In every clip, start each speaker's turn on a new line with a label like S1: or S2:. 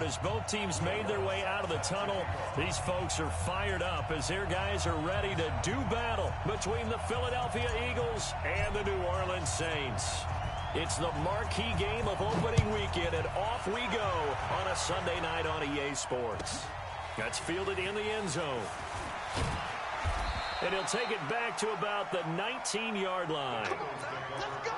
S1: As both teams made their way out of the tunnel, these folks are fired up as their guys are ready to do battle between the Philadelphia Eagles and the New Orleans Saints. It's the marquee game of opening weekend, and off we go on a Sunday night on EA Sports. That's fielded in the end zone. And he'll take it back to about the 19-yard line.
S2: Come on, let's go.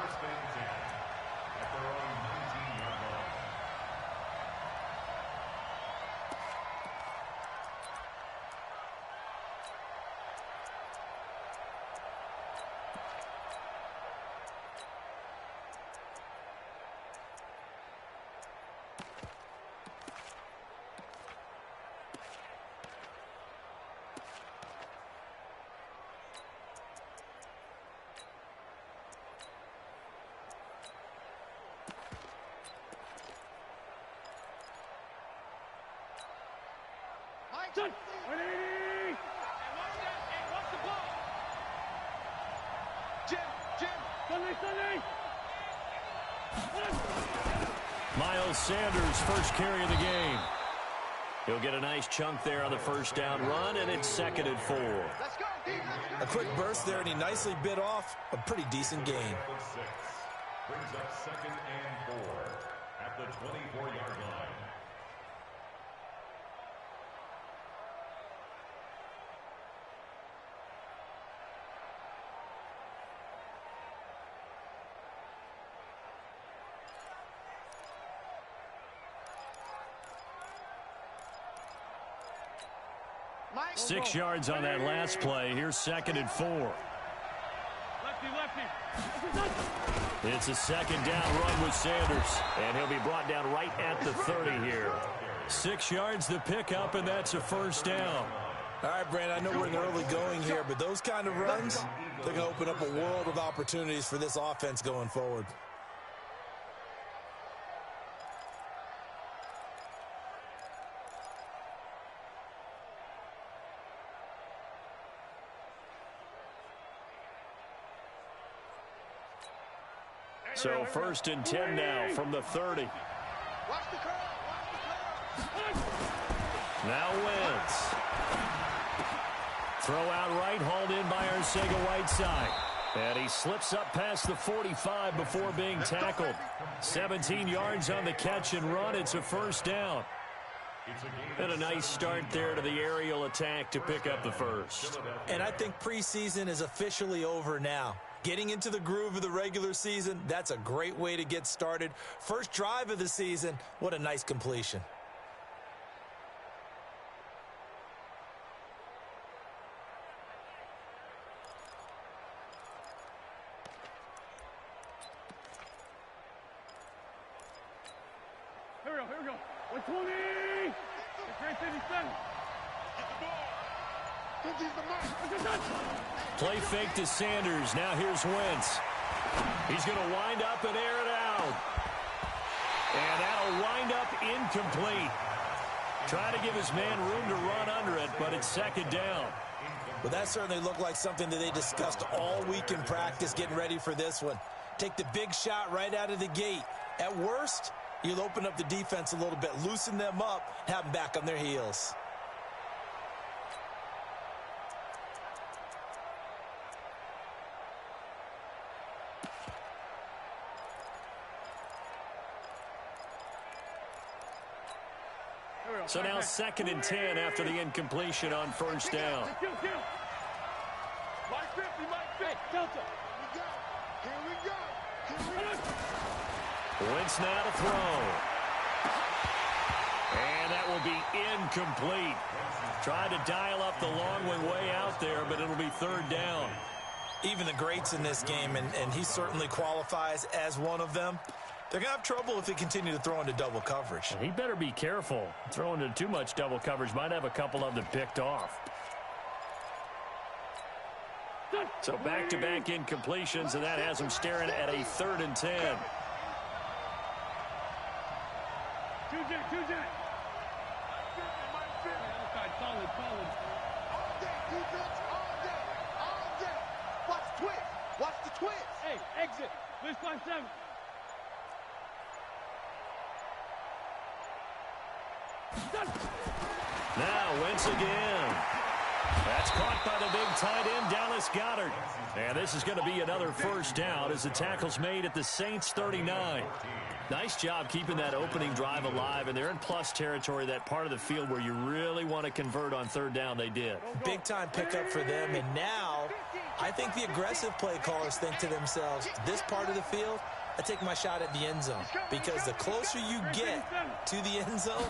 S1: Miles Sanders, first carry of the game. He'll get a nice chunk there on the first down run, and it's 2nd and 4.
S3: A quick burst there, and he nicely bit off a pretty decent gain.
S2: Brings up 2nd and 4 at the 24-yard line.
S1: Six yards on that last play. Here's 2nd and 4. It's a second down run with Sanders, and he'll be brought down right at the 30 here. 6 yards the pickup, and that's a first down.
S3: All right, Brandon, I know we're in the early going here, but those kind of runs, they're going to open up a world of opportunities for this offense going forward.
S1: So 1st and 10 now from the 30. Now Wentz. Throw out right, hauled in by Arcega-Whiteside. And he slips up past the 45 before being tackled. 17 yards on the catch and run. It's a first down. And a nice start there to the aerial attack to pick up the first.
S3: And I think preseason is officially over now. Getting into the groove of the regular season, that's a great way to get started. First drive of the season, what a nice completion.
S4: Here we go. 120! It's right 57.
S1: Play fake to Sanders. Now here's Wentz. He's going to wind up and air it out. And that'll wind up incomplete. Trying to give his man room to run under it, but it's 2nd down.
S3: Well, that certainly looked like something that they discussed all week in practice, getting ready for this one. Take the big shot right out of the gate. At worst, you'll open up the defense a little bit, loosen them up, have them back on their heels.
S1: So now 2nd and 10 after the incompletion on first down.
S4: Mike 50, Mike 50. Delta. Here we go.
S1: Wentz now to throw. And that will be incomplete. Tried to dial up the long way out there, but it'll be 3rd down.
S3: Even the greats in this game, and he certainly qualifies as one of them, they're going to have trouble if they continue to throw into double coverage.
S1: He better be careful. Throwing into too much double coverage might have a couple of them picked off. So back-to-back incompletions, and that has him staring at a 3rd and 10.
S4: Two-jet. Solid. All day, defense, all day. Watch the twist. Hey, exit. Blitz 5-7.
S1: Now Wentz again. That's caught by the big tight end, Dallas Goedert. And this is going to be another first down as the tackle's made at the Saints 39. Nice job keeping that opening drive alive, and they're in plus territory, that part of the field where you really want to convert on third down. They did.
S3: Big-time pickup for them, and now I think the aggressive play callers think to themselves, this part of the field, I take my shot at the end zone, because the closer you get to the end zone,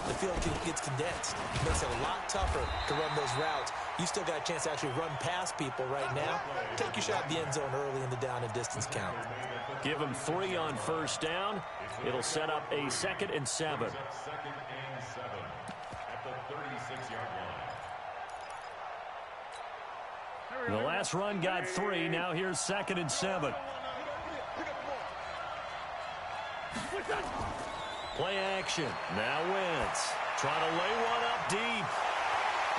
S3: the field gets condensed. It makes it a lot tougher to run those routes. You still got a chance to actually run past people right now. Take your shot at the end zone early in the down and distance count.
S1: Give them 3 on first down. It'll set up a 2nd and 7.
S2: 2nd and 7 at the 36-yard line.
S1: The last run got 3. Now here's 2nd and 7. Play action. Now Wentz. Trying to lay one up deep.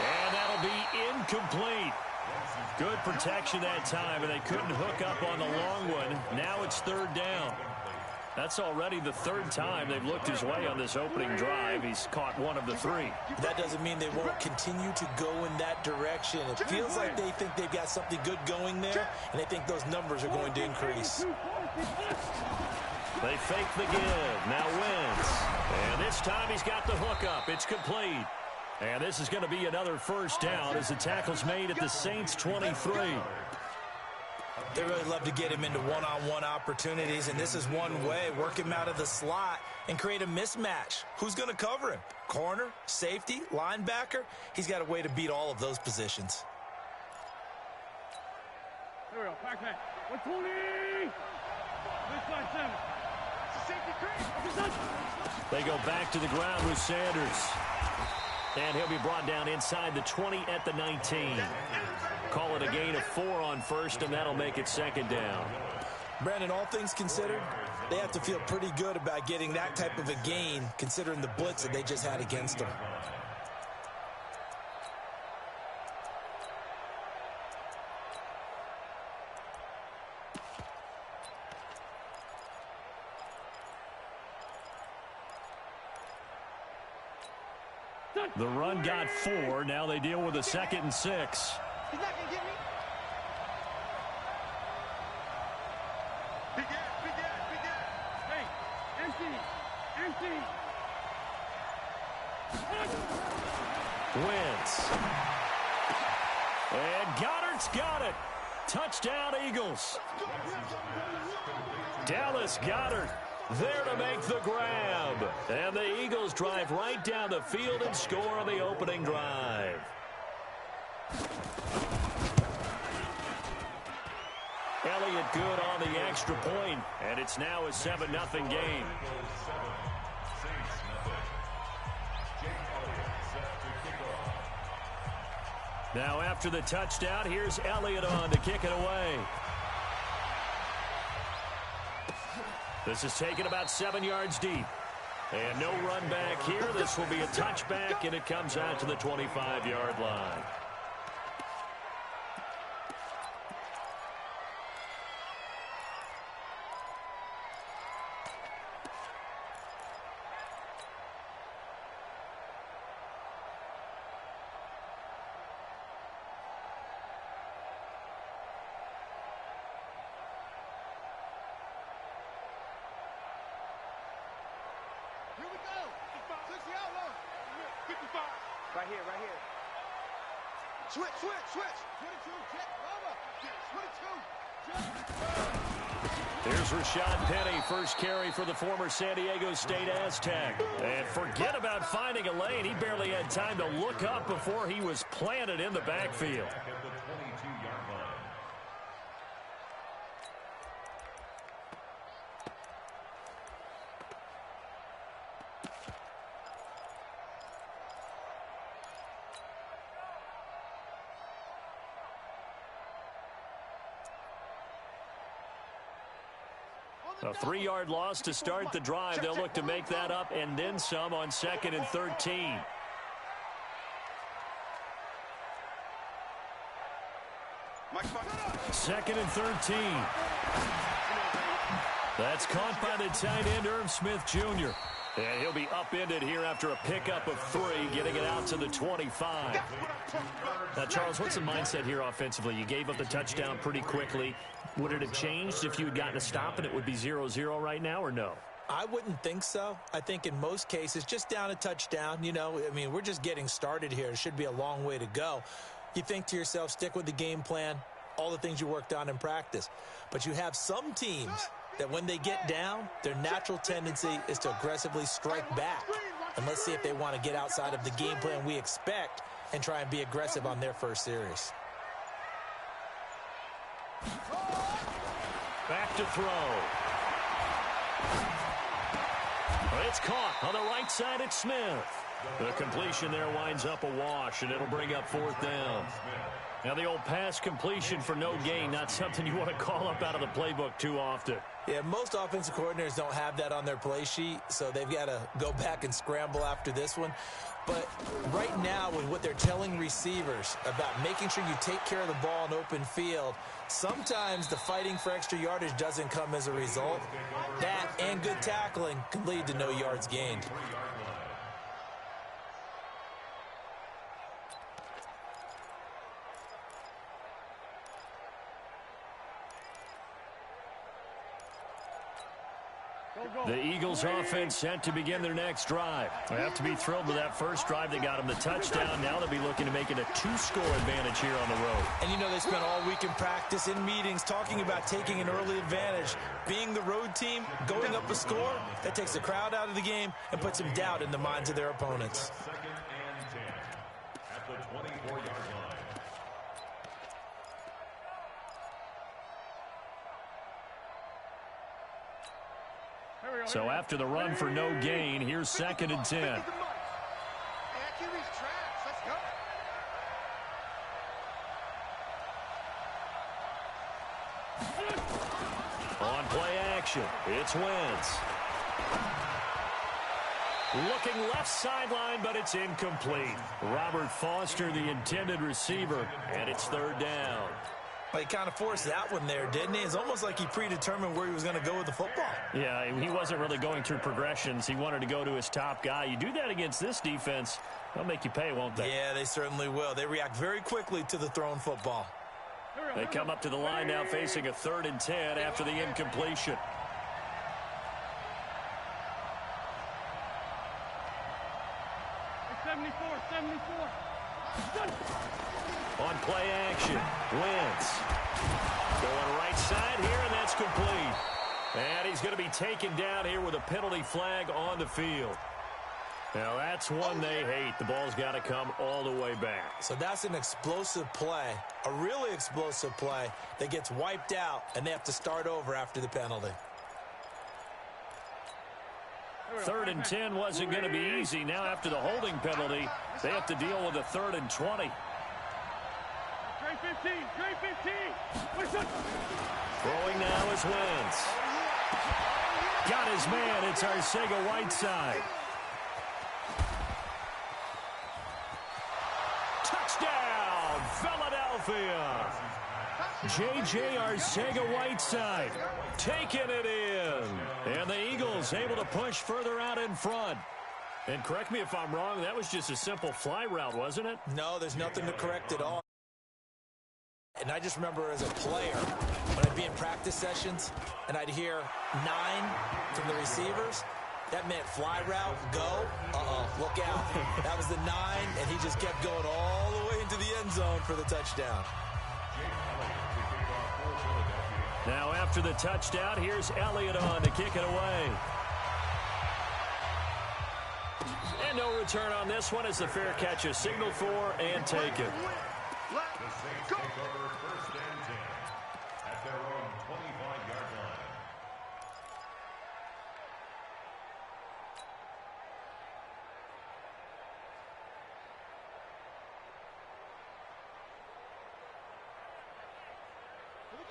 S1: And that'll be incomplete. Good protection that time, and they couldn't hook up on the long one. Now it's 3rd down. That's already the 3rd time they've looked his way on this opening drive. He's caught 1 of the 3.
S3: That doesn't mean they won't continue to go in that direction. It feels like they think they've got something good going there, and they think those numbers are going to increase.
S1: They fake the give. Now Wentz. And this time he's got the hookup. It's complete. And this is going to be another first down as the tackle's made at the Saints 23.
S3: They really love to get him into one-on-one opportunities, and this is one way. Work him out of the slot and create a mismatch. Who's going to cover him? Corner, safety, linebacker? He's got a way to beat all of those positions.
S4: There we go. Back. 120. This side 7.
S1: They go back to the ground with Sanders. And he'll be brought down inside the 20 at the 19. Call it a gain of 4 on first, and that'll make it 2nd down.
S3: Brandon, all things considered, they have to feel pretty good about getting that type of a gain, considering the blitz that they just had against them.
S1: The run got 4. Now they deal with a 2nd and 6.
S4: He's not going to get me. Big gap. Hey, empty.
S1: Wentz. And Goddard's got it. Touchdown, Eagles. Dallas Goedert there to make the grab. And the Eagles drive right down the field and score on the opening drive. Elliott good on the extra point, and it's now a 7-0 game. Now after the touchdown, here's Elliott on to kick it away. This is taken about 7 yards deep. And no run back here. This will be a touchback, and it comes out to the 25-yard line.
S4: Right here. Switch. 22, check, over. 22.
S1: Here's Rashad Penny, first carry for the former San Diego State Aztec. And forget about finding a lane. He barely had time to look up before he was planted in the backfield. A 3-yard loss to start the drive. They'll look to make that up and then some on 2nd and 13. Second and 13. That's caught by the tight end, Irv Smith Jr. And he'll be upended here after a pickup of 3, getting it out to the 25. Now, Charles, what's the mindset here offensively? You gave up the touchdown pretty quickly. Would it have changed if you had gotten a stop and it would be 0-0 right now, or no?
S3: I wouldn't think so. I think in most cases, just down a touchdown, you know, I mean, we're just getting started here. It should be a long way to go. You think to yourself, stick with the game plan, all the things you worked on in practice. But you have some teams that when they get down, their natural tendency is to aggressively strike back. And let's see if they want to get outside of the game plan we expect and try and be aggressive on their first series.
S1: Back to throw. It's caught on the right side. It's Smith. The completion there winds up a wash, and it'll bring up 4th down. Now the old pass completion for no gain, not something you want to call up out of the playbook too often.
S3: Yeah, most offensive coordinators don't have that on their play sheet, so they've got to go back and scramble after this one. But right now, with what they're telling receivers about making sure you take care of the ball in open field, sometimes the fighting for extra yardage doesn't come as a result. That and good tackling can lead to no yards gained.
S1: The Eagles offense set to begin their next drive. They have to be thrilled with that first drive that got them the touchdown. Now they'll be looking to make it a 2-score advantage here on the road.
S3: And you know, they spent all week in practice, in meetings, talking about taking an early advantage. Being the road team, going up a score, that takes the crowd out of the game and puts some doubt in the minds of their opponents.
S2: 2nd and 10 at the 24-yard line.
S1: So after the run for no gain, here's 2nd and 10. On play action, it's Wentz. Looking left sideline, but it's incomplete. Robert Foster, the intended receiver, and it's 3rd down.
S3: He kind of forced that one there, didn't he? It's almost like he predetermined where he was going to go with the football.
S1: Yeah, he wasn't really going through progressions. He wanted to go to his top guy. You do that against this defense, they'll make you pay, won't they?
S3: Yeah, they certainly will. They react very quickly to the thrown football.
S1: They come up to the line now facing a 3rd and 10 after the incompletion. On play action, Wentz. Going right side here, and that's complete. And he's going to be taken down here with a penalty flag on the field. Now, that's one they hate. The ball's got to come all the way back.
S3: So that's an explosive play, a really explosive play that gets wiped out, and they have to start over after the penalty.
S1: 3rd and 10 wasn't going to be easy. Now, after the holding penalty, they have to deal with a 3rd and 20. Throwing now is Wentz. Got his man. It's Arcega-Whiteside. Touchdown, Philadelphia. J.J. Arcega-Whiteside taking it in. And the Eagles able to push further out in front. And correct me if I'm wrong, that was just a simple fly route, wasn't it?
S3: No, there's nothing to correct at all. And I just remember as a player, when I'd be in practice sessions and I'd hear 9 from the receivers, that meant fly route, go, look out. That was the 9, and he just kept going all the way into the end zone for the touchdown.
S1: Now after the touchdown, here's Elliott on to kick it away. And no return on this one as the fair catch is signaled for and taken.
S2: The Saints take over 1st and 10 at their own 25-yard line.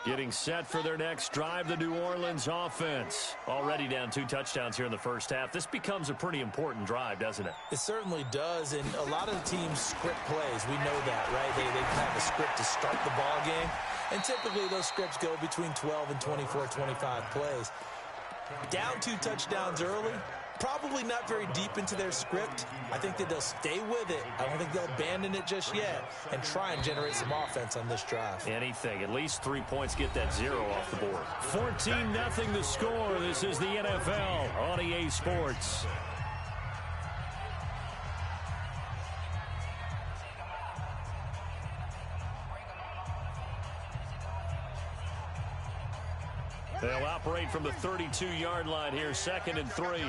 S1: Getting set for their next drive, the New Orleans offense. Already down 2 touchdowns here in the first half. This becomes a pretty important drive, doesn't it?
S3: It certainly does, and a lot of the teams script plays. We know that, right? They have a script to start the ball game, and typically those scripts go between 12 and 24, 25 plays. Down 2 touchdowns early, probably not very deep into their script. I think that they'll stay with it. I don't think they'll abandon it just yet and try and generate some offense on this drive.
S1: Anything. At least 3 points, get that 0 off the board. 14-0 the score. This is the NFL on EA Sports. They'll operate from the 32-yard line here, 2nd and 3.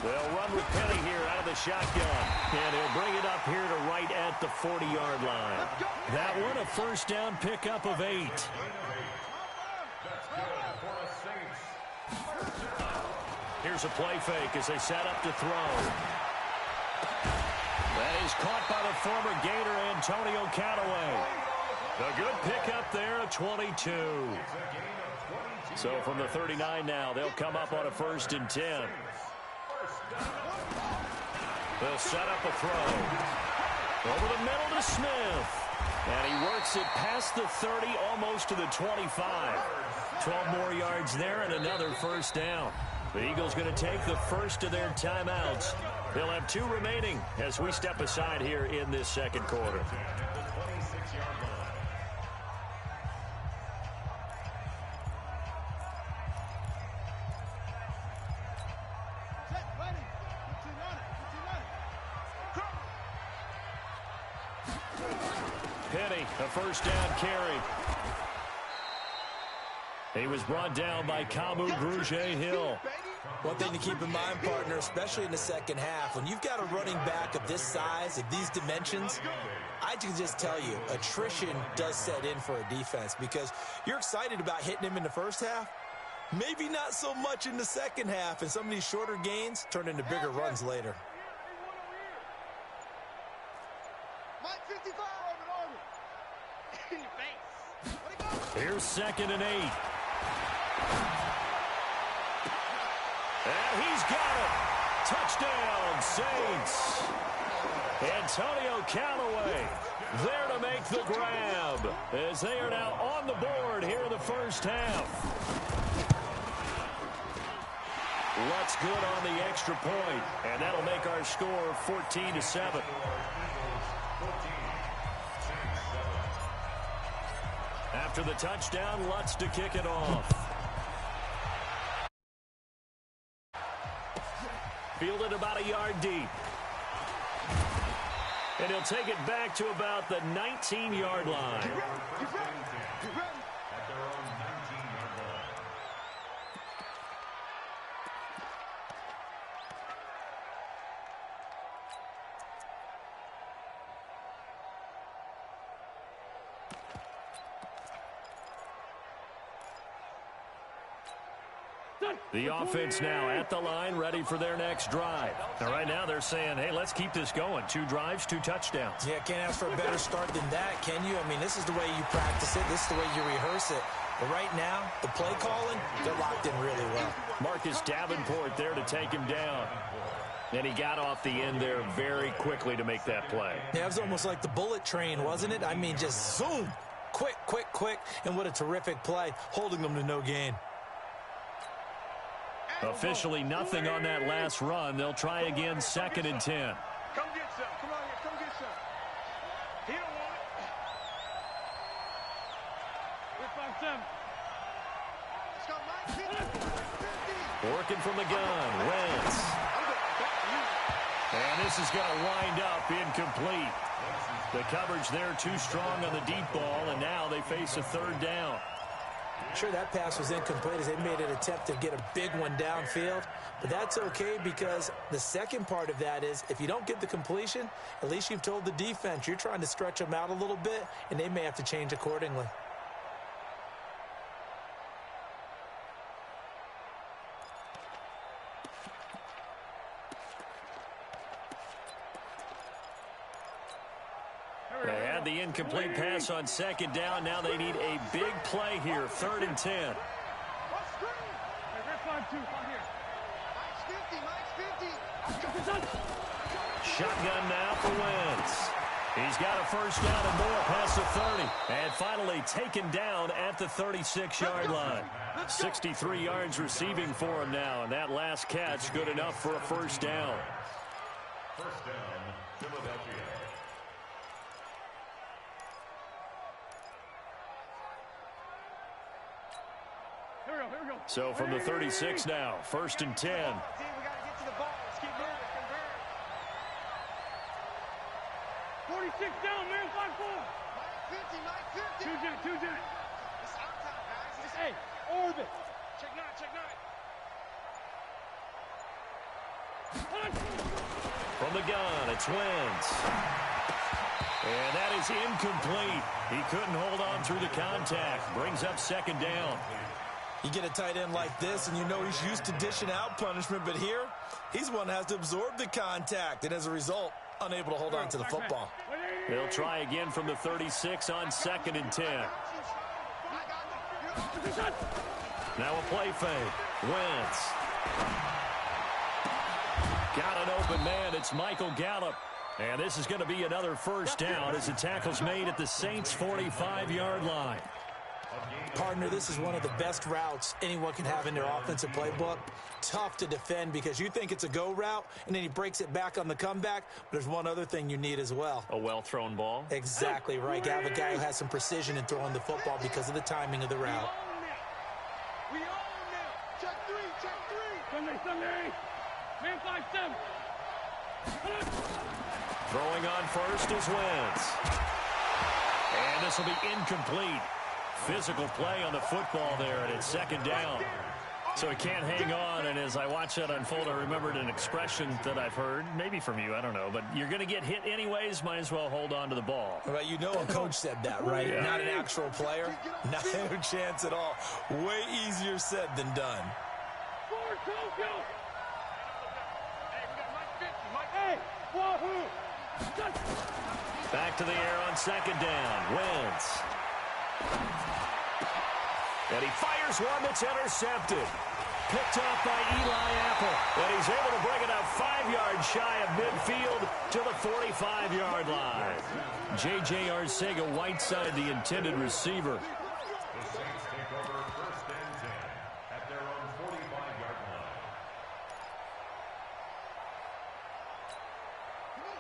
S1: They'll run with Penny here out of the shotgun. And he'll bring it up here to right at the 40-yard line. That one, a first down pickup of 8. Here's a play fake as they set up to throw. That is caught by the former Gator, Antonio Callaway. A good pickup there, a 22. So from the 39 now, they'll come up on a 1st and 10. They'll set up a throw. Over the middle to Smith. And he works it past the 30, almost to the 25. 12 more yards there and another first down. The Eagles going to take the first of their timeouts. They'll have 2 remaining as we step aside here in this second quarter. Penny, a first down carry. He was brought down by Kamu Grugier-Hill.
S3: One thing to keep in mind, partner, especially in the second half, when you've got a running back of this size, of these dimensions, I can just tell you, attrition does set in for a defense because you're excited about hitting him in the first half. Maybe not so much in the second half, and some of these shorter gains turn into bigger runs later.
S1: Here's 2nd and 8. And he's got it. Touchdown, Saints. Antonio Callaway there to make the grab as they are now on the board here in the first half. Lutz good on the extra point, and that'll make our score 14-7. After the touchdown, Lutz to kick it off. Fielded about a yard deep. And he'll take it back to about the 19-yard line. The offense now at the line, ready for their next drive. Now, right now, they're saying, hey, let's keep this going. 2 drives, 2 touchdowns.
S3: Yeah, can't ask for a better start than that, can you? I mean, this is the way you practice it. This is the way you rehearse it. But right now, the play calling, they're locked in really well.
S1: Marcus Davenport there to take him down. And he got off the end there very quickly to make that play.
S3: Yeah, it was almost like the bullet train, wasn't it? I mean, just zoom. Quick, quick, quick. And what a terrific play, holding them to no gain.
S1: Officially nothing on that last run. They'll try again, 2nd and 10.
S4: Come get some. Come on here. Come get some. He don't want it. 5-7.
S1: Working from the gun. Wentz. And this is going to wind up incomplete. The coverage there too strong on the deep ball, and now they face a 3rd down.
S3: Sure, that pass was incomplete as they made an attempt to get a big one downfield, but that's okay because the second part of that is if you don't get the completion, at least you've told the defense you're trying to stretch them out a little bit, and they may have to change accordingly.
S1: They had the incomplete pass on 2nd down. Now they need a big play here, 3rd and 10. Shotgun now for Wentz. He's got a first down and more past the 30. And finally taken down at the 36-yard line. 63 yards receiving for him now, and that last catch good enough for a first down.
S2: First down, Philadelphia.
S4: Here we go.
S1: So from the 36 now, 1st and 10.
S4: See, we got to get to the ball. Let's keep moving. 46 down, man. 5-4. 50. Two jet. It's our time, guys. Hey, orbit. Check nine.
S1: From the gun, it's Wentz. And that is incomplete. He couldn't hold on through the contact. Brings up 2nd down.
S3: You get a tight end like this, and you know he's used to dishing out punishment, but here, he's one that has to absorb the contact, and as a result, unable to hold on to the football.
S1: They'll try again from the 36 on 2nd and 10. Now a play fake. Wentz. Got an open man. It's Michael Gallup. And this is going to be another first down as the tackle's made at the Saints' 45-yard line.
S3: Partner, this is one of the best routes anyone can have in their offensive playbook. Tough to defend because you think it's a go route, and then he breaks it back on the comeback. But there's one other thing you need as well.
S1: A well-thrown ball?
S3: Exactly right. You have a guy who has some precision in throwing the football because of the timing of the route.
S4: We own them. Check three. Sunday. Man 5-7.
S1: Throwing on first is Wentz. And this will be incomplete. Physical play on the football there, and it's 2nd down. So he can't hang on, and as I watch that unfold, I remembered an expression that I've heard, maybe from you, I don't know, but you're going to get hit anyways, might as well hold on to the ball.
S3: Well, you know a coach said that, right?
S1: Yeah.
S3: Not an actual player. Not a chance at all. Way easier said than done.
S1: Back to the air on 2nd down. Wentz. And he fires one that's intercepted. Picked off by Eli Apple. And he's able to bring it up 5 yards shy of midfield to the 45-yard line. J.J. Arcega-Whiteside, the intended receiver.
S2: The Saints take over 1st and 10 at their own 45-yard line.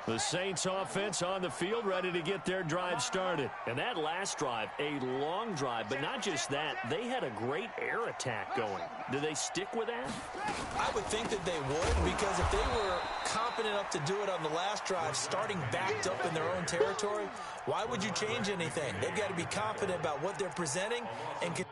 S1: The Saints offense on the field ready to get their drive started. And that last drive, a long drive, but not just that. They had a great air attack going. Do they stick with that?
S3: I would think that they would, because if they were competent enough to do it on the last drive, starting backed up in their own territory, why would you change anything? They've got to be confident about what they're presenting and continue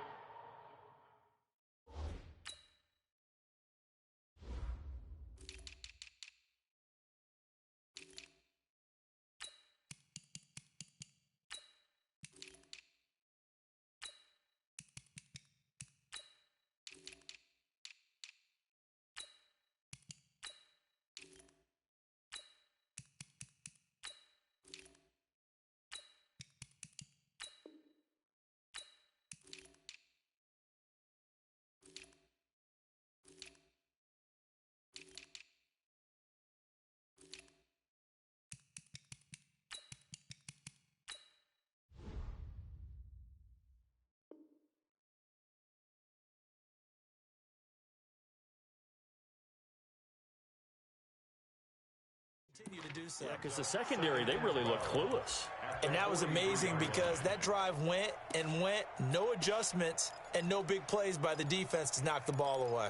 S3: to do so.
S1: Yeah, because the secondary, they really look clueless.
S3: And that was amazing because that drive went and went, no adjustments, and no big plays by the defense to knock the ball away.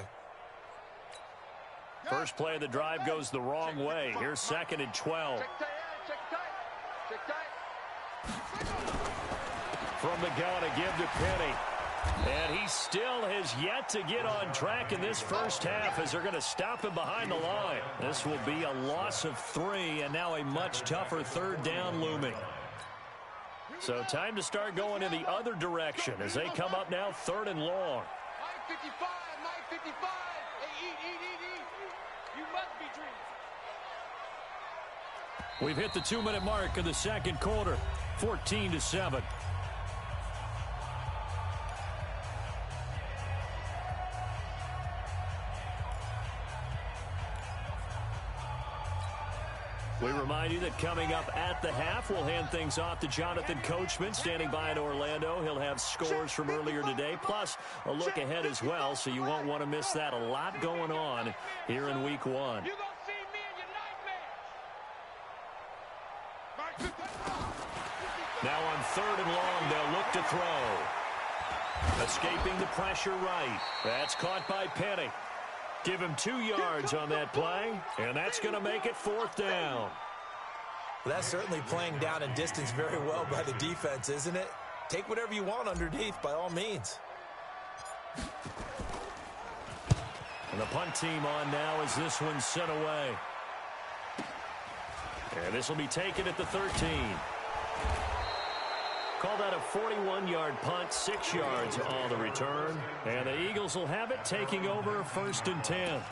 S1: First play of the drive goes the wrong way. Here's 2nd and 12. From the gun, a give to Penny. And he still has yet to get on track in this first half as they're going to stop him behind the line. This will be a loss of 3, and now a much tougher 3rd down looming. So time to start going in the other direction as they come up now 3rd and long.
S4: 55. Hey, eat. You must be dreaming.
S1: We've hit the 2-minute mark of the second quarter, 14-7. We remind you that coming up at the half, we'll hand things off to Jonathan Coachman, standing by in Orlando. He'll have scores from earlier today, plus a look ahead as well, so you won't want to miss that. A lot going on here in Week 1.
S4: You're going to see me in your nightmares.
S1: Now on 3rd and long, they'll look to throw. Escaping the pressure right. That's caught by Penny. Give him 2 yards on that play, and that's going to make it 4th down.
S3: Well, that's certainly playing down in distance very well by the defense, isn't it? Take whatever you want underneath, by all means.
S1: And the punt team on now as this one's sent away. And this will be taken at the 13. Call that a 41-yard punt, 6 yards on the return. And the Eagles will have it, taking over 1st and 10.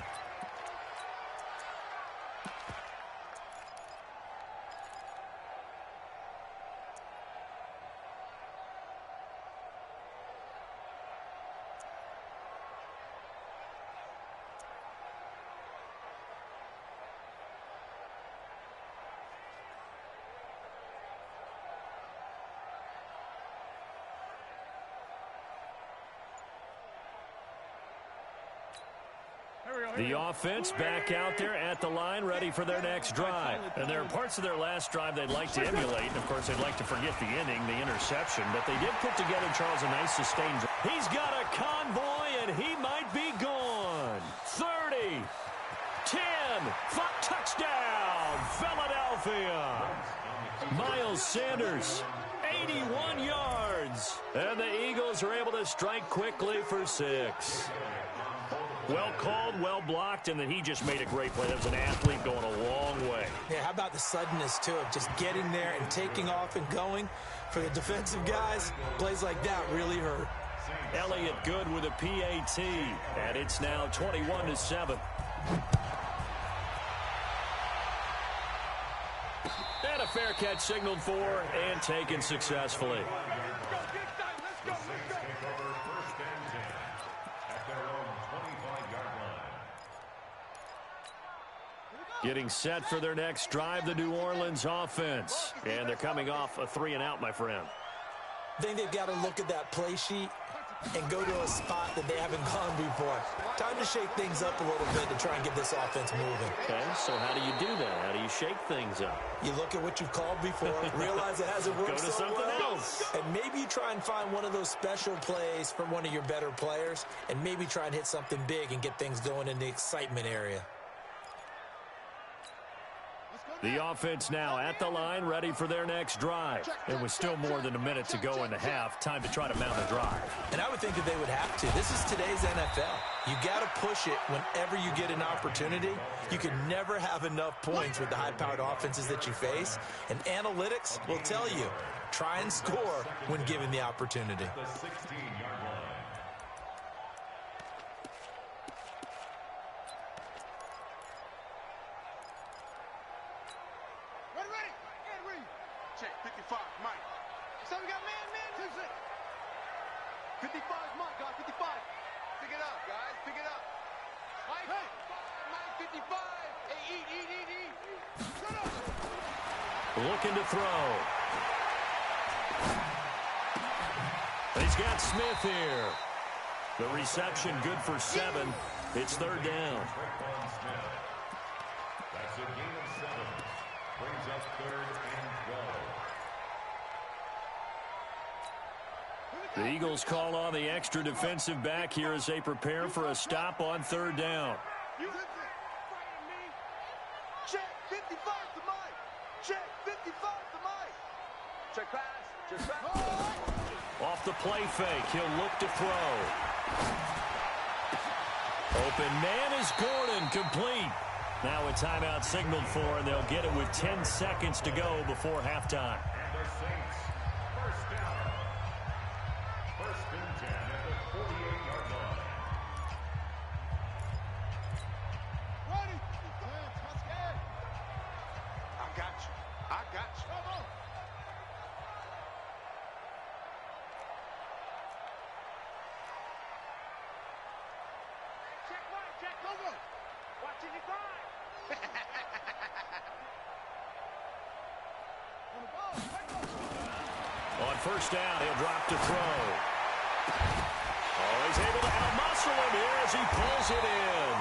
S1: The offense back out there at the line, ready for their next drive. And there are parts of their last drive they'd like to emulate. And, of course, they'd like to forget the inning, the interception. But they did put together, Charles, a nice sustained drive. He's got a convoy, and he might be gone. 30, 10, touchdown, Philadelphia. Miles Sanders, 81 yards. And the Eagles are able to strike quickly for 6. Well called, well blocked, and then he just made a great play. That was an athlete going a long way.
S3: Yeah, how about the suddenness to it? Just getting there and taking off and going. For the defensive guys, plays like that really hurt.
S1: Elliott good with a PAT, and it's now 21-7. And a fair catch signaled for and taken successfully. Getting set for their next drive, the New Orleans offense. And they're coming off a 3-and-out, my friend.
S3: I think they've got to look at that play sheet and go to a spot that they haven't gone before. Time to shake things up a little bit to try and get this offense moving.
S1: Okay, so how do you do that? How do you shake things up?
S3: You look at what you've called before, realize it hasn't worked
S1: Go to
S3: so
S1: something
S3: well,
S1: else.
S3: and maybe you try and find one of those special plays from one of your better players, and maybe try and hit something big and get things going in the excitement area.
S1: The offense now at the line, ready for their next drive. And with still more than a minute to go in the half, time to try to mount a drive.
S3: And I would think that they would have to. This is today's NFL. You got to push it whenever you get an opportunity. You can never have enough points with the high-powered offenses that you face. And analytics will tell you, try and score when given the opportunity.
S2: The 16-yard line.
S4: Check, 55, Mike. So we got man, 2-6. 55 is Mike, guys, 55. Pick it up, guys, pick it up. Mike, hey. Mike, 55. Hey, eat. Shut up.
S1: Looking to throw. He's got Smith here. The reception good for 7. It's 3rd down.
S2: That's a gain of 7. Brings up 3rd and 12.
S1: The Eagles call on the extra defensive back here as they prepare for a stop on 3rd down.
S4: Check, 55 to Mike. Check, 55 to Mike. Check pass. Check pass.
S1: Off the play fake, he'll look to throw. Open man is Gordon, complete. Now a timeout signaled for, and they'll get it with 10 seconds to go before halftime.
S2: And the Saints, first down. 1st and 10 at the 48-yard line.
S4: Ready. I got you. Come on. Check, cover. Watching you drive.
S1: first down. He'll drop to throw. Oh, he's able to outmuscle him here as he pulls it in.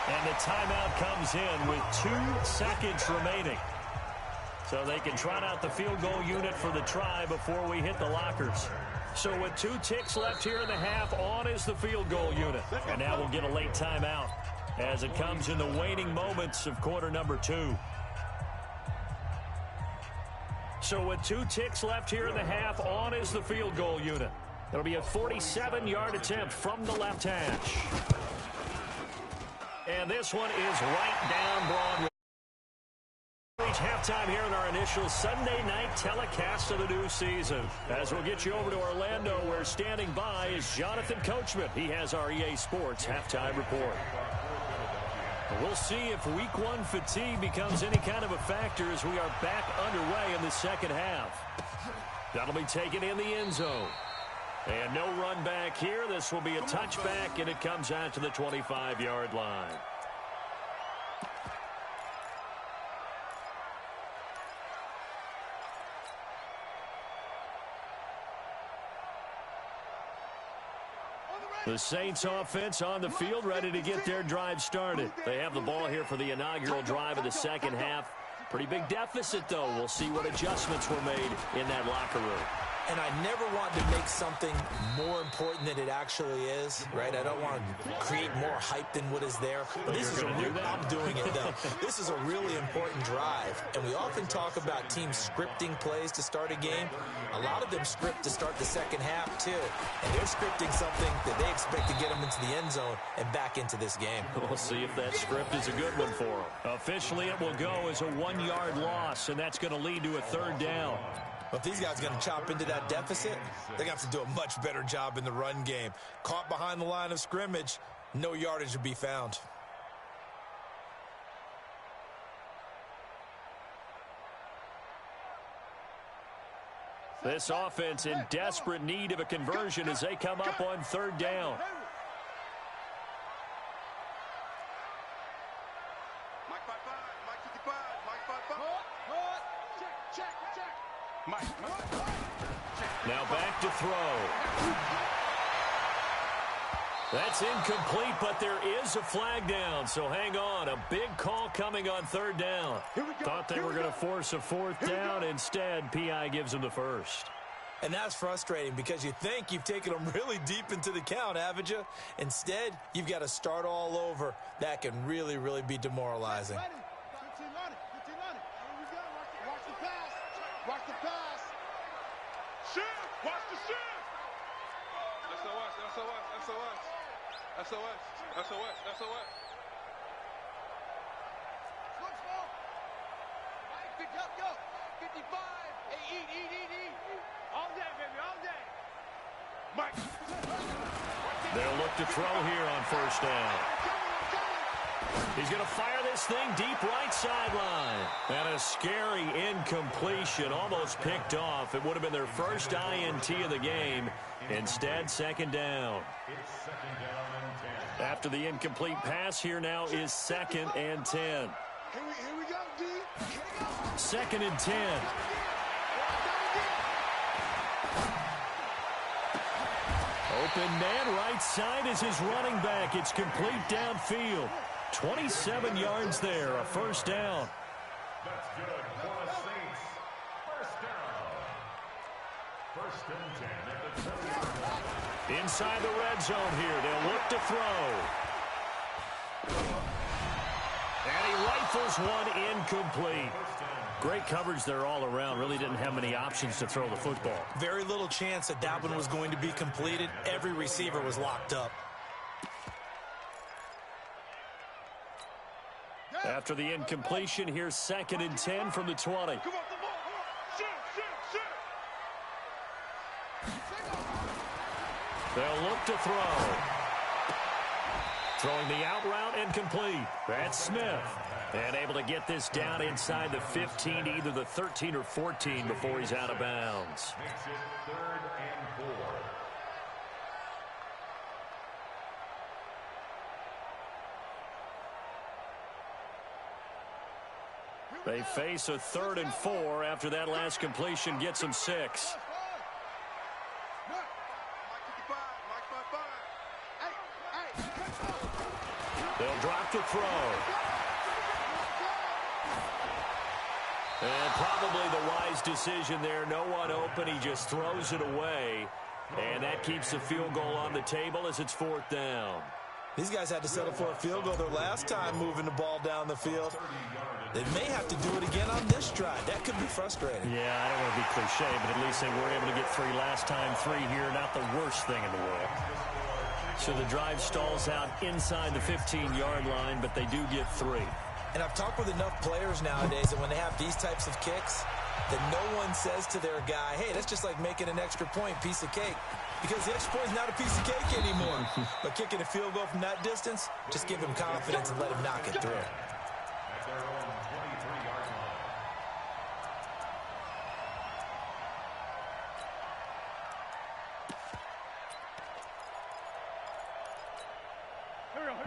S1: And the timeout comes in with 2 seconds remaining. So they can trot out the field goal unit for the try before we hit the lockers. So with 2 ticks left here in the half, on is the field goal unit. And now we'll get a late timeout as it comes in the waning moments of quarter number 2. So with 2 ticks left here in the half, on is the field goal unit. It'll be a 47-yard attempt from the left hash. And this one is right down Broadway. Reach halftime here in our initial Sunday night telecast of the new season. As we'll get you over to Orlando, where standing by is Jonathan Coachman. He has our EA Sports halftime report. We'll see if week 1 fatigue becomes any kind of a factor as we are back underway in the second half. That'll be taken in the end zone. And no run back here. This will be a touchback, and it comes out to the 25-yard line. The Saints offense on the field, ready to get their drive started. They have the ball here for the inaugural drive of the second half. Pretty big deficit, though. We'll see what adjustments were made in that locker room.
S3: And I never want to make something more important than it actually is, right? I don't want to create more hype than what is there. But this is I'm doing it, though. This is a really important drive. And we often talk about teams scripting plays to start a game. A lot of them script to start the second half, too. And they're scripting something that they expect to get them into the end zone and back into this game.
S1: We'll see if that script is a good one for them. Officially, it will go as a 1-yard loss, and that's going to lead to a third down.
S3: But if these guys are going to chop into that deficit, they're going to have to do a much better job in the run game. Caught behind the line of scrimmage, no yardage to be found.
S1: This offense in desperate need of a conversion as they come up on third down. Now back to throw. That's incomplete, but there is a flag down, so hang on. A big call coming on third down. Thought they were going to force a fourth down. Instead, PI gives them the first.
S3: And that's frustrating because you think you've taken them really deep into the count, haven't you? Instead, you've got to start all over. That can really, really be demoralizing.
S4: Watch the pass. Shift. Watch the shift. SOS. Pick up, go. 55. Hey, eat. All day, baby, all day. Mike.
S1: They'll look to throw here on first down. He's going to fire this thing deep right sideline. And a scary incompletion, almost picked off. It would have been their first INT of the game. Instead, second down. After the incomplete pass, here now is 2nd and 10.
S4: Here we go, D.
S1: 2nd and 10. Open man right side is his running back. It's complete downfield. 27 yards there, a first down.
S2: That's good for the Saints. First down. 1st and 10 at the 20-yard line.
S1: Inside the red zone here. They'll look to throw. And he rifles one incomplete. Great coverage there all around. Really didn't have many options to throw the football.
S3: Very little chance that one was going to be completed. Every receiver was locked up.
S1: After the incompletion, here's 2nd and 10 from the 20.
S4: Come on, come on. Shoot.
S1: They'll look to throw. Throwing the out route and complete. That's Smith. And able to get this down inside the 15, either the 13 or 14 before he's out of bounds.
S2: Makes it 3rd and 4.
S1: They face a 3rd and 4 after that last completion gets them 6. to throw. And probably the wise decision there. No one open. He just throws it away. And that keeps the field goal on the table as it's 4th down.
S3: These guys had to settle for a field goal their last time moving the ball down the field. They may have to do it again on this drive. That could be frustrating.
S1: Yeah, I don't want to be cliche, but at least they were able to get 3 last time. 3 here, not the worst thing in the world. So the drive stalls out inside the 15-yard line, but they do get 3.
S3: And I've talked with enough players nowadays that when they have these types of kicks, that no one says to their guy, hey, that's just like making an extra point, piece of cake. Because the extra point is not a piece of cake anymore. But kicking a field goal from that distance, just give him confidence and let him knock it through.
S2: At their own 23-yard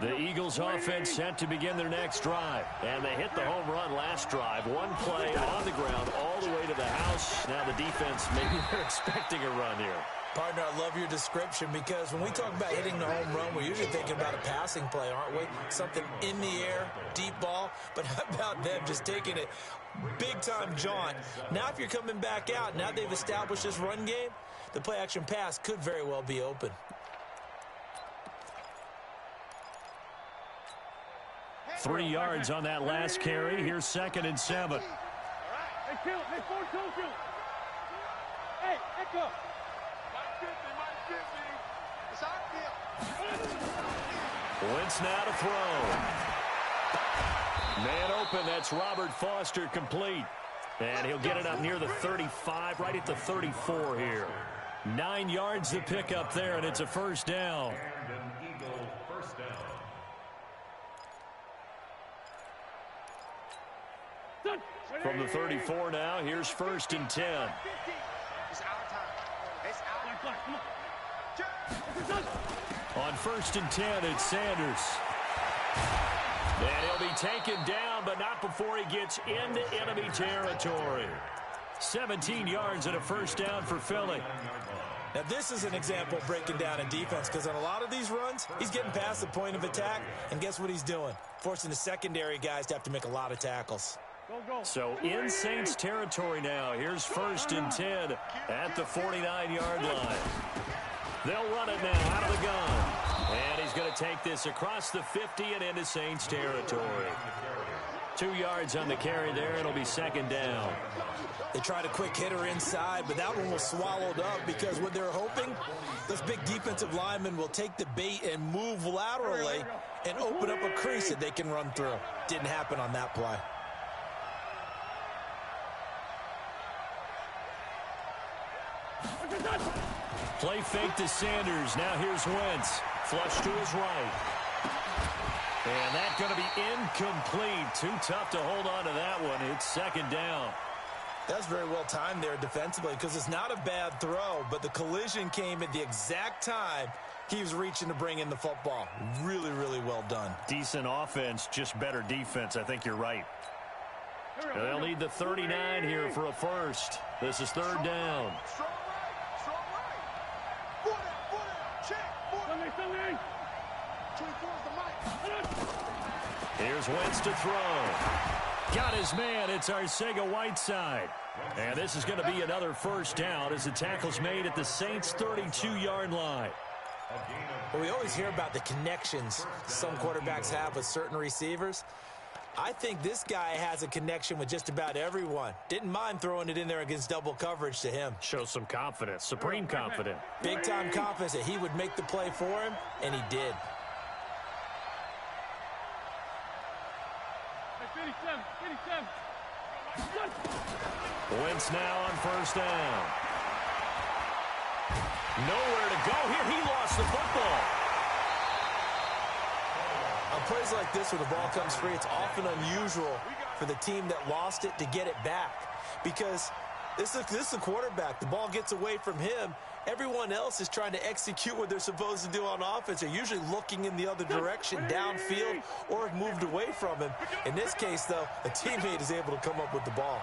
S2: line.
S1: The Eagles offense set to begin their next drive. And they hit the home run last drive. One play on the ground all the way to the house. Now the defense, maybe they're expecting a run here.
S3: Partner, I love your description because when we talk about hitting the home run, we're usually thinking about a passing play, aren't we? Something in the air, deep ball. But how about them just taking it big-time jaunt? Now if you're coming back out, now they've established this run game, the play-action pass could very well be open.
S1: Three yards on that last carry. Here's 2nd and 7.
S4: Hey, kill. Hey, forward, kill. Hey, echo. It's our field.
S1: Wentz now to throw. Man open, that's Robert Foster, complete. And he'll get it up near the 35, right at the 34 here. 9 yards to pick up there, and it's a 1st down.
S2: And an Eagle 1st down.
S1: From the 34 now, here's 1st and 10.
S4: It's our time. It's our time.
S1: On 1st and 10, it's Sanders. And he'll be taken down, but not before he gets into enemy territory. 17 yards and a 1st down for Philly.
S3: Now, this is an example of breaking down in defense because on a lot of these runs, he's getting past the point of attack, and guess what he's doing? Forcing the secondary guys to have to make a lot of tackles.
S1: So in Saints territory now. Here's 1st and 10 at the 49-yard line. They'll run it now out of the gun. And he's going to take this across the 50 and into Saints territory. 2 yards on the carry there. It'll be 2nd down.
S3: They tried a quick hitter inside, but that one was swallowed up because what they're hoping, this big defensive lineman will take the bait and move laterally and open up a crease that they can run through. Didn't happen on that play.
S1: Play fake to Sanders. Now here's Wentz. Flush to his right. And that's going to be incomplete. Too tough to hold on to that one. It's 2nd down.
S3: That's very well timed there defensively because it's not a bad throw, but the collision came at the exact time he was reaching to bring in the football. Really, really well done.
S1: Decent offense, just better defense. I think you're right. And they'll need the 39 here for a 1st. This is 3rd down.
S4: Strong right. Strong right. Foot out. Check. Foot out. 24 is the mic.
S1: Here's Wentz to throw. Got his man. It's Arcega-Whiteside. And this is going to be another 1st down as the tackle's made at the Saints' 32-yard line.
S3: Well, we always hear about the connections some quarterbacks have with certain receivers. I think this guy has a connection with just about everyone. Didn't mind throwing it in there against double coverage to him.
S1: Shows some confidence, supreme confidence.
S3: Big-time confidence that he would make the play for him, and he did.
S1: Wentz now on 1st down. Nowhere to go here. He lost the football.
S3: On plays like this where the ball comes free, it's often unusual for the team that lost it to get it back. Because this is a quarterback. The ball gets away from him. Everyone else is trying to execute what they're supposed to do on offense. They're usually looking in the other direction, downfield, or have moved away from him. In this case, though, a teammate is able to come up with the ball.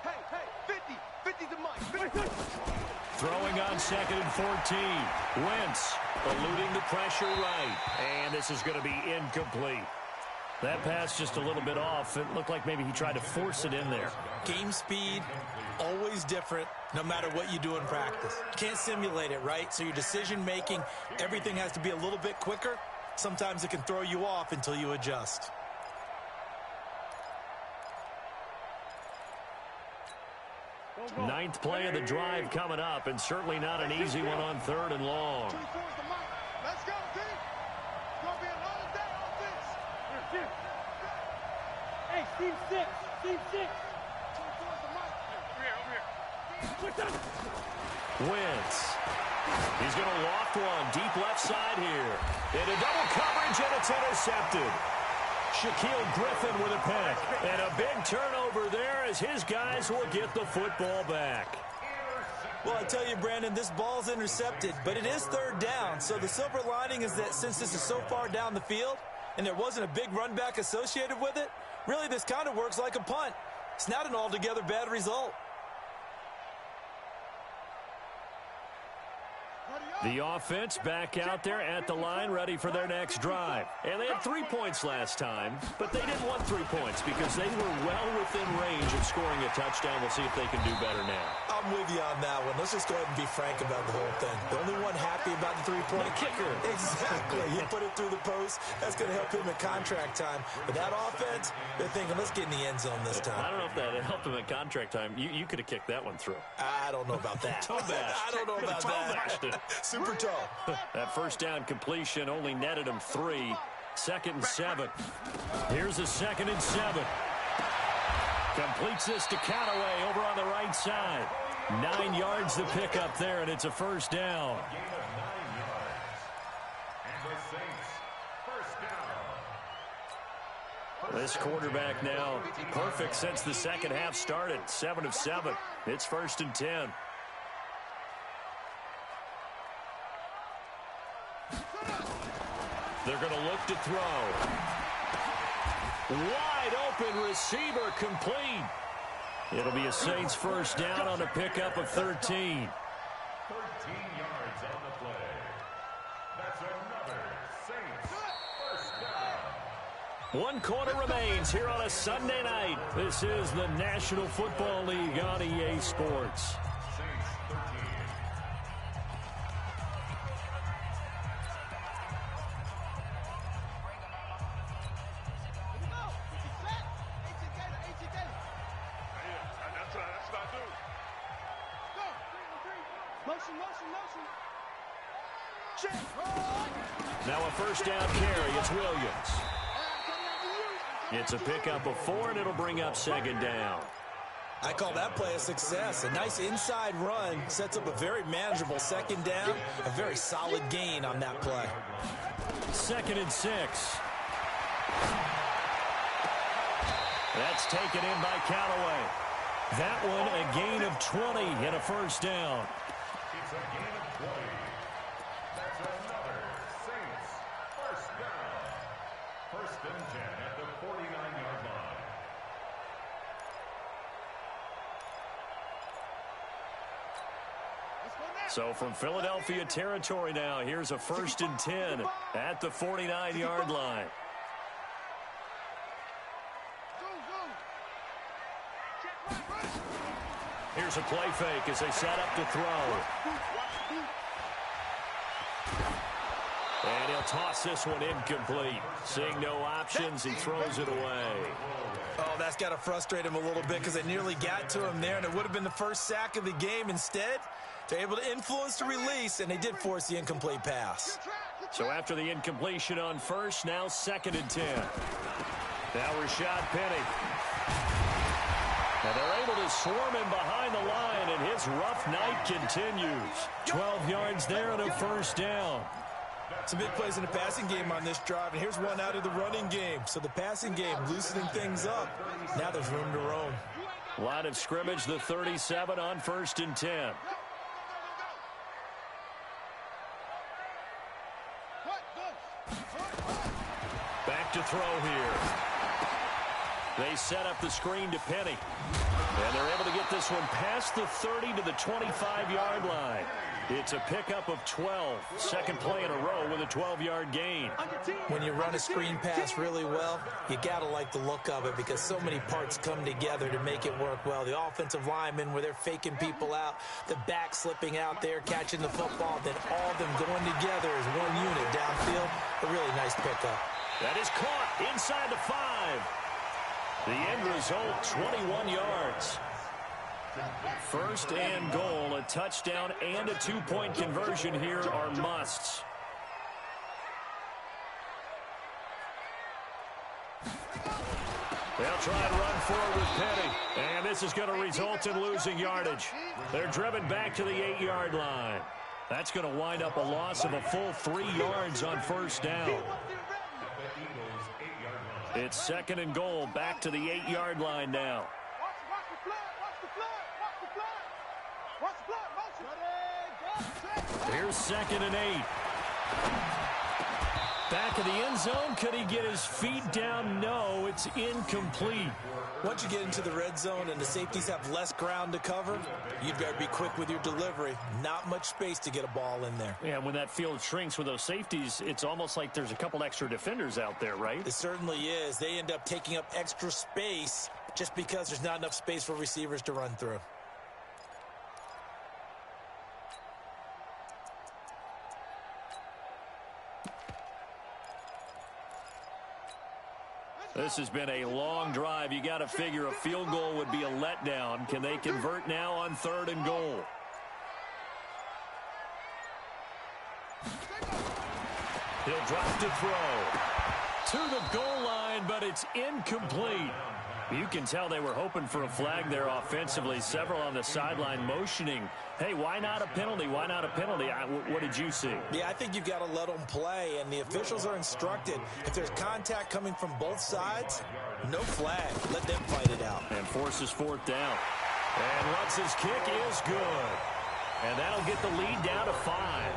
S4: Hey, 50 the mic.
S1: Throwing on 2nd and 14. Wentz eluding the pressure right. And this is going to be incomplete. That pass just a little bit off. It looked like maybe he tried to force it in there.
S3: Game speed, always different, no matter what you do in practice. You can't simulate it, right? So your decision-making, everything has to be a little bit quicker. Sometimes it can throw you off until you adjust.
S1: Ninth play of the drive coming up, and certainly not an easy one on 3rd and long.
S4: Let's go, team. It's going to be another day on this.
S5: Hey, Steve 6. Steve 6.
S1: Wentz. He's going to loft one deep left side here. Into double coverage, and it's intercepted. Shaquille Griffin with a pick. And a big turnover there as his guys will get the football back.
S3: Well, I tell you, Brandon, this ball's intercepted, but it is 3rd down. So the silver lining is that since this is so far down the field and there wasn't a big run back associated with it, really this kind of works like a punt. It's not an altogether bad result.
S1: The offense back out there at the line, ready for their next drive. And they had 3 points last time, but they didn't want 3 points because they were well within range of scoring a touchdown. We'll see if they can do better now.
S3: I'm with you on that one. Let's just go ahead and be frank about the whole thing. The only one happy about the 3-point
S1: kicker.
S3: Exactly. He put it through the post. That's going to help him at contract time. But that offense, they're thinking, let's get in the end zone this time.
S1: I don't know if that helped him at contract time. You could have kicked that one through.
S3: I don't know about that. I don't know about that. Super tall.
S1: That first down completion only netted him 3. 2nd and 7. Here's a 2nd and 7. Completes this to Callaway over on the right side. 9 yards to pick up there, and it's a first down.
S2: Gain of 9 yards. And the Saints, first down.
S1: This quarterback now perfect since the second half started. 7 of 7. It's 1st and 10. They're going to look to throw. Wide open receiver complete. It'll be a Saints first down on a pickup of 13.
S2: 13 yards on the play. That's another Saints first down.
S1: 1 quarter remains here on a Sunday night. This is the National Football League on EA Sports.
S2: Saints 13.
S1: Now a first down carry. It's Williams. It's a pickup of 4, and it'll bring up 2nd down.
S3: I call that play a success. A nice inside run sets up a very manageable 2nd down. A very solid gain on that play.
S1: 2nd and 6. That's taken in by Callaway. That one a gain of 20 and a first down.
S2: It's a gain of 20. That's another Saints first down. 1st and 10 at the 49-yard line.
S1: So from Philadelphia territory now, here's a 1st and 10 at the 49-yard line. Here's a play fake as they set up to throw. And he'll toss this one incomplete. Seeing no options, he throws it away.
S3: Oh, that's got to frustrate him a little bit because they nearly got to him there, and it would have been the first sack of the game. Instead, they're able to influence the release, and they did force the incomplete pass.
S1: So after the incompletion on first, now 2nd and 10. Now Rashad Penny. And they're able to swarm him behind the line, and his rough night continues. 12 yards there and a first down.
S3: Some big plays in the passing game on this drive, and here's one out of the running game. So the passing game loosening things up. Now there's room to roam.
S1: Line of scrimmage, the 37 on 1st and 10. Back to throw here. They set up the screen to Penny. And they're able to get this one past the 30 to the 25-yard line. It's a pickup of 12. Second play in a row with a 12-yard gain.
S3: When you run a screen pass really well, you got to like the look of it because so many parts come together to make it work well. The offensive linemen, where they're faking people out, the back slipping out there, catching the football, then all of them going together as one unit downfield. A really nice pickup.
S1: That is caught inside the 5. The end result, 21 yards. First and goal, a touchdown and a 2-point conversion here are musts. They'll try and run forward with Penny. And this is going to result in losing yardage. They're driven back to the 8-yard line. That's going to wind up a loss of a full 3 yards on first down. It's second and goal, back to the 8-yard line now. Here's second and 8. Back of the end zone. Could he get his feet down? No, it's incomplete.
S3: Once you get into the red zone and the safeties have less ground to cover, you'd better be quick with your delivery. Not much space to get a ball in there.
S1: Yeah, when that field shrinks with those safeties, it's almost like there's a couple extra defenders out there, right?
S3: It certainly is. They end up taking up extra space just because there's not enough space for receivers to run through.
S1: This has been a long drive. You got to figure a field goal would be a letdown. Can they convert now on third and goal? He'll drop to throw. To the goal line, but it's incomplete. You can tell they were hoping for a flag there offensively. Several on the sideline motioning, hey, why not a penalty? Why not a penalty? What did you see?
S3: Yeah, I think you've got to let them play, and the officials are instructed. If there's contact coming from both sides, no flag. Let them fight it out.
S1: And forces fourth down. And Rutz's kick is good. And that'll get the lead down to 5.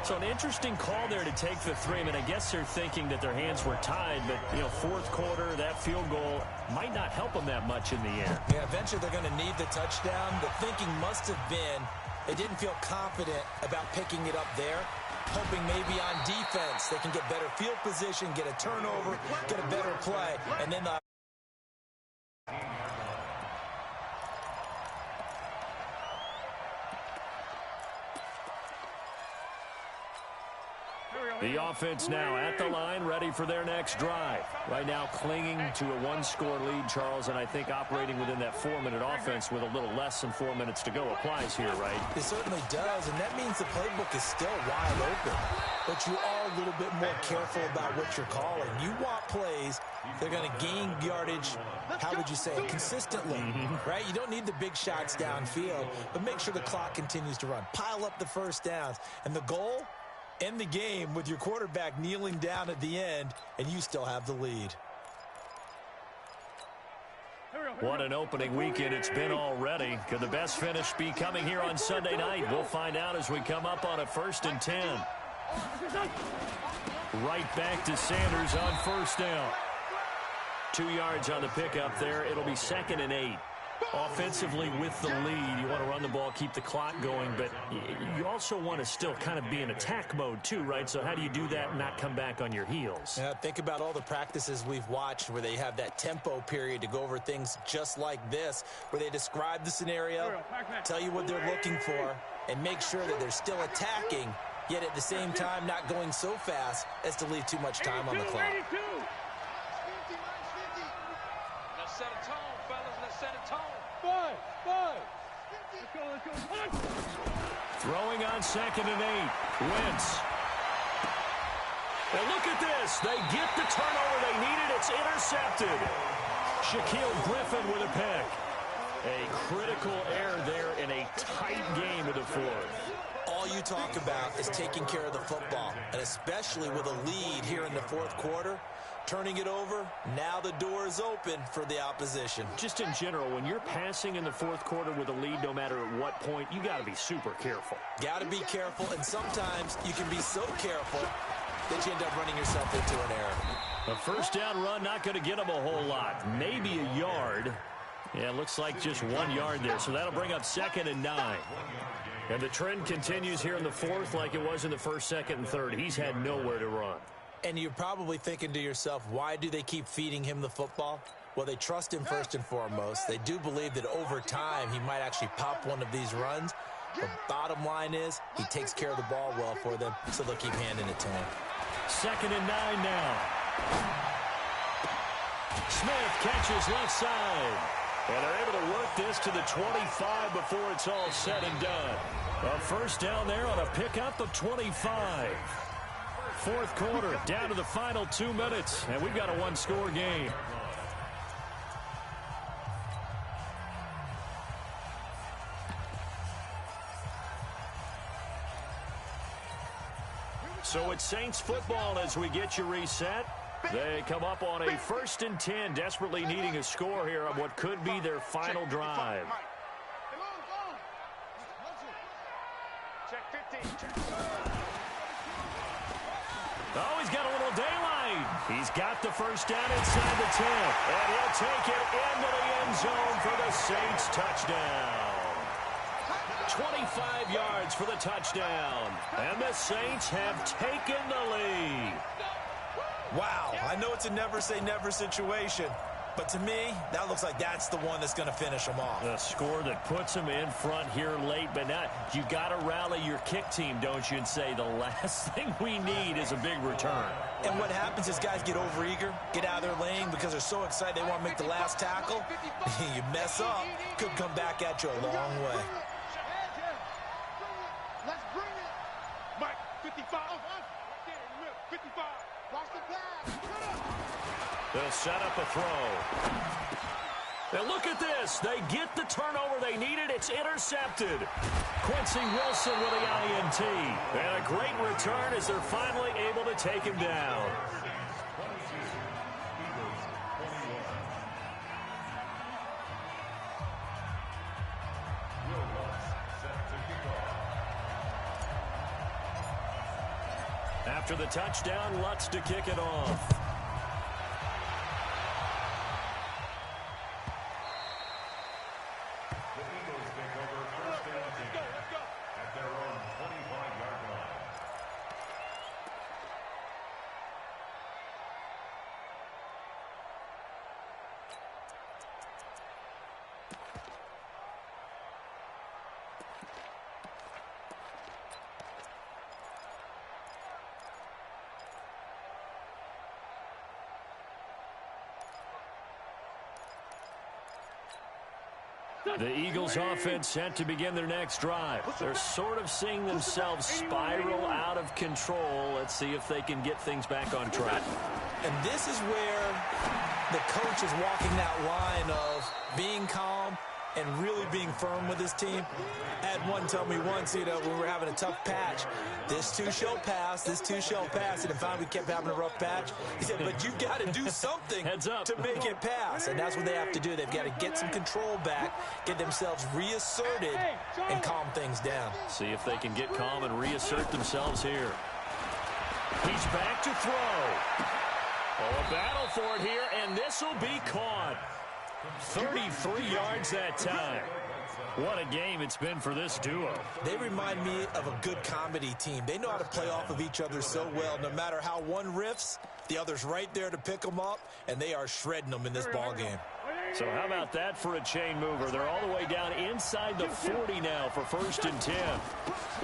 S1: So an interesting call there to take the 3. I mean, I guess they're thinking that their hands were tied, but, you know, fourth quarter, that field goal might not help them that much in the end.
S3: Yeah, eventually they're going to need the touchdown. The thinking must have been they didn't feel confident about picking it up there, hoping maybe on defense they can get better field position, get a turnover, get a better play, and then
S1: the offense now at the line, ready for their next drive. Right now clinging to a 1-score lead, Charles, and I think operating within that 4-minute offense with a little less than 4 minutes to go applies here, right?
S3: It certainly does, and that means the playbook is still wide open. But you are a little bit more careful about what you're calling. You want plays, they're going to gain yardage, how would you say it, consistently, right? You don't need the big shots downfield, but make sure the clock continues to run. Pile up the first downs, and the goal? End the game with your quarterback kneeling down at the end, and you still have the lead.
S1: What an opening weekend it's been already. Could the best finish be coming here on Sunday night? We'll find out as we come up on a 1st and 10. Right back to Sanders on first down. 2 yards on the pickup there. It'll be 2nd and 8. Offensively with the lead, you want to run the ball, keep the clock going, but you also want to still kind of be in attack mode too, right? So how do you do that and not come back on your heels?
S3: Yeah, think about all the practices we've watched where they have that tempo period to go over things just like this, where they describe the scenario, tell you what they're looking for, and make sure that they're still attacking, yet at the same time not going so fast as to leave too much time on the clock.
S4: Let's set a tone, fellas. Let's set a tone.
S1: Throwing on 2nd and 8. Wentz. And look at this. They get the turnover they needed. It's intercepted. Shaquille Griffin with a pick. A critical error there in a tight game of the 4th.
S3: All you talk about is taking care of the football, and especially with a lead here in the 4th quarter. Turning it over, now the door is open for the opposition.
S1: Just in general, when you're passing in the 4th quarter with a lead, no matter at what point, you got to be super careful.
S3: Got to be careful, and sometimes you can be so careful that you end up running yourself into an error.
S1: A first down run, not going to get him a whole lot. Maybe a yard. Yeah, it looks like just 1 yard there. So that'll bring up 2nd and 9. And the trend continues here in the fourth like it was in the first, second, and third. He's had nowhere to run.
S3: And you're probably thinking to yourself, why do they keep feeding him the football? Well, they trust him first and foremost. They do believe that over time he might actually pop one of these runs. The bottom line is he takes care of the ball well for them, so they'll keep handing it to him.
S1: 2nd and 9 now. Smith catches left side. And they're able to work this to the 25 before it's all said and done. A first down there on a pickup of 25. Fourth quarter, down to the final 2 minutes, and we've got a one-score game. So it's Saints football as we get you reset. They come up on a 1st and 10, desperately needing a score here on what could be their final drive. Oh, he's got a little daylight. He's got the first down inside the 10. And he'll take it into the end zone for the Saints touchdown. 25 yards for the touchdown. And the Saints have taken the lead.
S3: Wow, I know it's a never-say-never situation, but to me, that looks like that's the one that's going to finish them off.
S1: The score that puts them in front here late, but now you got to rally your kick team, don't you, and say the last thing we need is a big return.
S3: And what happens is guys get overeager, get out of their lane because they're so excited they want to make the last tackle. You mess up, could come back at you a long way.
S4: Let's bring it. Mike, 55. 55. Watch the pass.
S1: They'll set up a throw. Now look at this. They get the turnover they needed. It's intercepted. Quincy Wilson with the INT. And a great return as they're finally able to take him down. After the touchdown, Lutz to kick it off.
S2: The Eagles take over 1st and 10 at their own 25-yard line.
S1: The Eagles offense set to begin their next drive. They're sort of seeing themselves spiral out of control. Let's see if they can get things back on track.
S3: And this is where the coach is walking that line of being calm and really being firm with his team. I had one tell me once, when we were having a tough patch, this too shall pass, this too shall pass. And finally we kept having a rough patch. He said, but you got to do something to make it pass. And that's what they have to do. They've got to get some control back, get themselves reasserted, and calm things down.
S1: See if they can get calm and reassert themselves here. He's back to throw. Oh, a battle for it here, and this will be caught. 33 yards that time. What a game it's been for this duo.
S3: They remind me of a good comedy team. They know how to play off of each other so well. No matter how one riffs, the other's right there to pick them up, and they are shredding them in this ball game.
S1: So how about that for a chain mover? They're all the way down inside the 40 now for 1st and 10.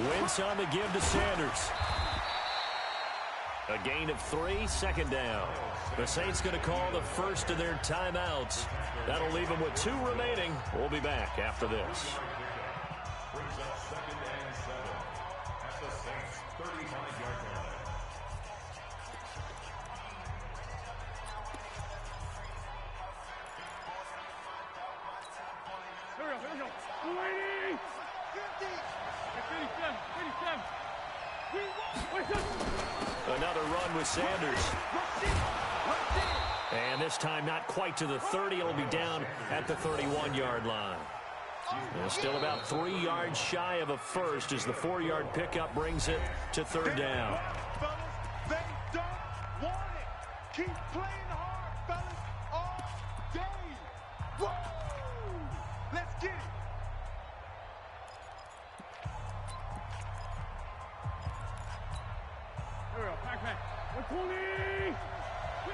S1: Wentz on the give to Sanders. A gain of 3, 2nd down. The Saints going to call the first of their timeouts. That'll leave them with 2 remaining. We'll be back after this.
S2: Brings up 2nd and 7 at the Saints' 35-yard line.
S5: Here we go. 20. 57.
S1: Another run with Sanders. And this time not quite to the 30. It'll be down at the 31-yard line. And still about 3 yards shy of a first as the 4-yard pickup brings it to 3rd down.
S4: Keep playing hard, fellas, all day. Woo! Let's get it.
S5: Here we go, back. 120! We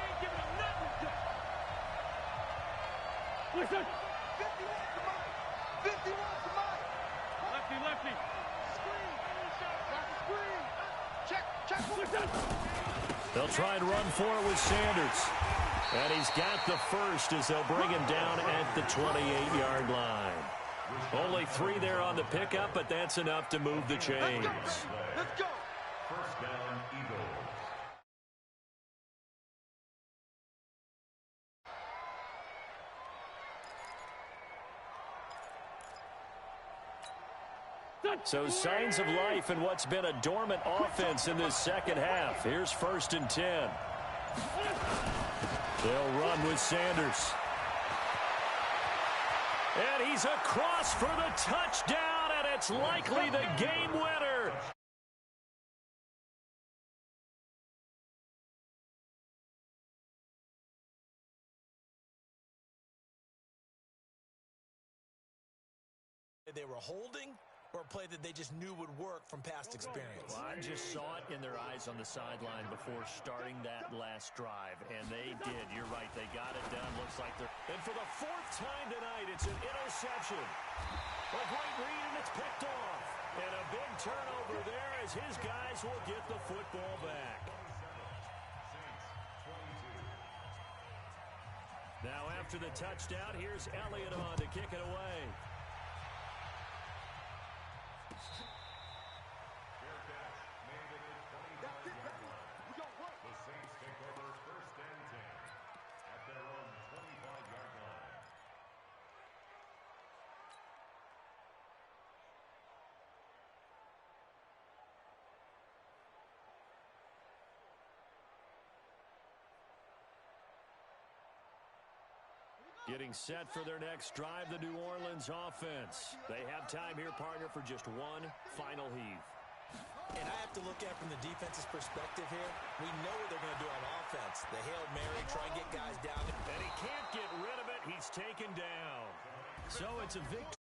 S5: ain't giving him nothing. Listen!
S4: 51 to Mike. 51 to Mike.
S5: Lefty.
S4: Screen. Got the screen. Check.
S5: Listen!
S1: They'll try and run for it with Sanders. And he's got the first as they'll bring him down at the 28-yard line. Only 3 there on the pickup, but that's enough to move the chains.
S4: Let's go.
S2: First down, Eagles.
S1: So signs of life in what's been a dormant offense in this second half. Here's 1st and 10. They'll run with Sanders. And he's across for the touchdown, and it's likely the game winner.
S3: They were holding, or a play that they just knew would work from past experience?
S1: Well, I just saw it in their eyes on the sideline before starting that last drive, and they did. You're right. They got it done. Looks like they're... And for the 4th time tonight, it's an interception. A great read, and it's picked off. And a big turnover there as his guys will get the football back. Now after the touchdown, here's Elliott on to kick it away. Getting set for their next drive, the New Orleans offense. They have time here, partner, for just one final heave.
S3: And I have to look at it from the defense's perspective here. We know what they're going to do on offense. The Hail Mary, try and get guys down.
S1: And he can't get rid of it. He's taken down. So it's a victory.